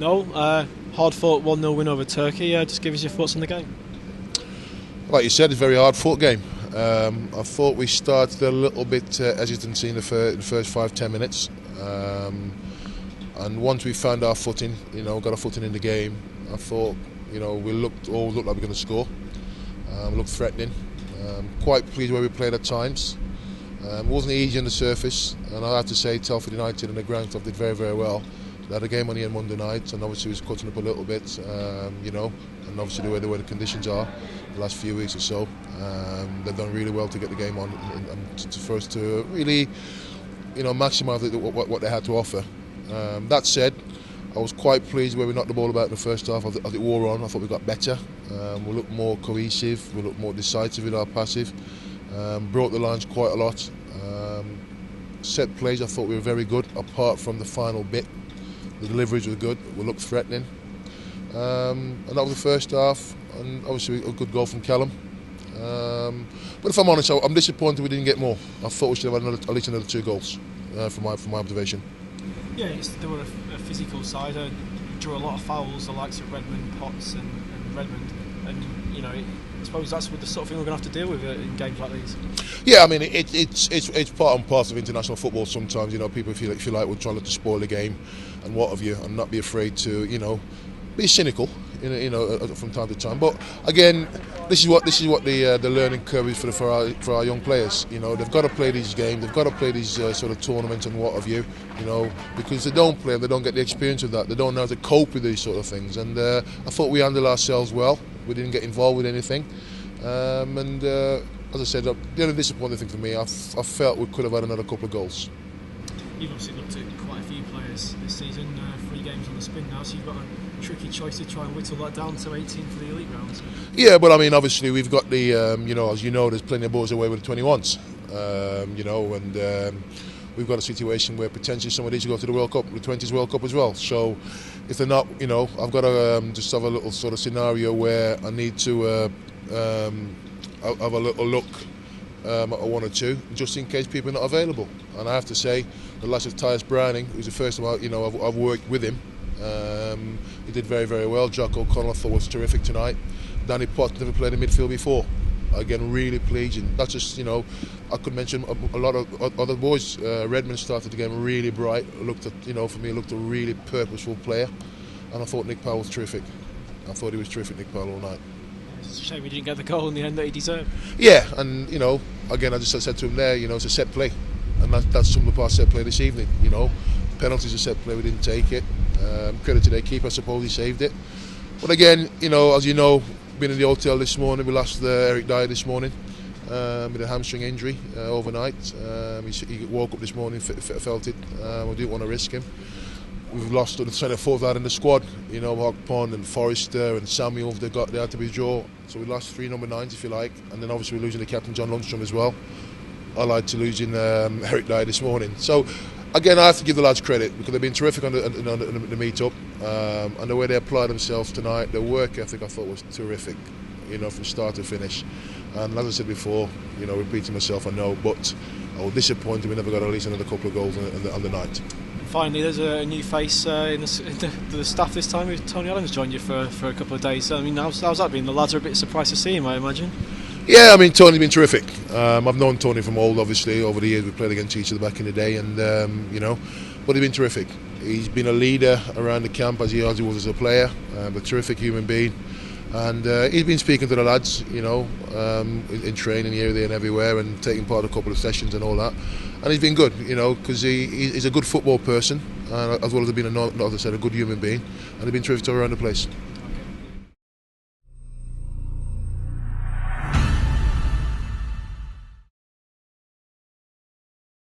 Noel, hard-fought 1-0 win over Turkey. Just give us your thoughts on the game. Like you said, it's a very hard-fought game. I thought we started a little bit hesitancy in the first 5-10 minutes. And once we found our footing, got our footing in the game, I thought, we looked like we were going to score. Looked threatening. Quite pleased where we played at times. It wasn't easy on the surface, and I have to say Telford United and the ground stuff did very, very well. They had a game on the end Monday night, and obviously it was cutting up a little bit, and obviously the way the conditions are the last few weeks or so. They've done really well to get the game on and for us to really, maximise what they had to offer. That said, I was quite pleased where we knocked the ball about in the first half. As it wore on, I thought we got better. We looked more cohesive, we looked more decisive with our passive. Broke the lines quite a lot. Set plays, I thought we were very good, apart from the final bit. The deliveries were good, we looked threatening. And that was the first half, and obviously a good goal from Callum. But if I'm honest, I'm disappointed we didn't get more. I thought we should have had at least another 2 goals, from my observation. Yeah, they were a physical side. Drew a lot of fouls, the likes of Redmond, Potts and Redmond. And, I suppose that's the sort of thing we're going to have to deal with in games like these. Yeah, I mean, it's part and parcel of international football sometimes. People feel like we're trying to spoil the game and what have you, and not be afraid to, be cynical, from time to time. But again, this is what the learning curve is for our young players. They've got to play these games, they've got to play these sort of tournaments and what have you. Because they don't play, they don't get the experience of that. They don't know how to cope with these sort of things. And I thought we handled ourselves well. We didn't get involved with anything. As I said, the only disappointing thing for me, I felt we could have had another couple of goals. You've obviously looked at quite a few players this season, 3 games on the spin now, so you've got a tricky choice to try and whittle that down to 18 for the elite rounds. Yeah, but I mean, obviously we've got the, as you know, there's plenty of boys away with the 21s, we've got a situation where potentially some of these will go to the World Cup, the 20s World Cup as well. So if they're not, I've got to just have a little sort of scenario where I need to have a little look at 1 or 2, just in case people are not available. And I have to say, the likes of Tyus Browning, who's the first time I've worked with him, he did very, very well. Jack O'Connell I thought was terrific tonight. Danny Potts never played in midfield before. Again, really pleasing. That's just, I could mention a lot of other boys. Redmond started the game really bright. Looked at, for me, looked a really purposeful player. And I thought Nick Powell was terrific. I thought he was terrific, Nick Powell, all night. It's a shame he didn't get the goal in the end that he deserved. Yeah, and, again, I just said to him there, it's a set play. And that's some of the past set play this evening, Penalties are set play, we didn't take it. Credit to their keeper, I suppose he saved it. But again, as you know, been in the hotel this morning, we lost Eric Dyer this morning with a hamstring injury overnight. He woke up this morning, felt it. We didn't want to risk him. We've lost the centre forward out in the squad, Hawk Pond and Forrester and Samuel, they had to withdraw. So we lost 3 number 9s, if you like, and then obviously we're losing the captain John Lundstrom as well. I lied to losing Eric Dyer this morning. So again, I have to give the lads credit because they've been terrific on the meet-up, and the way they applied themselves tonight, their work ethic I thought was terrific, from start to finish. And as I said before, repeating myself, I know, but I was disappointed we never got at least another couple of goals on the night. Finally, there's a new face in the staff this time. Tony Adams joined you for a couple of days. I mean, how's that been? The lads are a bit surprised to see him, I imagine. Yeah, I mean, Tony's been terrific. I've known Tony from old, obviously, over the years. We played against each other back in the day, and but he's been terrific. He's been a leader around the camp as he was as a player, a terrific human being, and he's been speaking to the lads, in training here, there, and everywhere, and taking part in a couple of sessions and all that. And he's been good, because he's a good football person, as well as being a good human being, and he's been terrific around the place.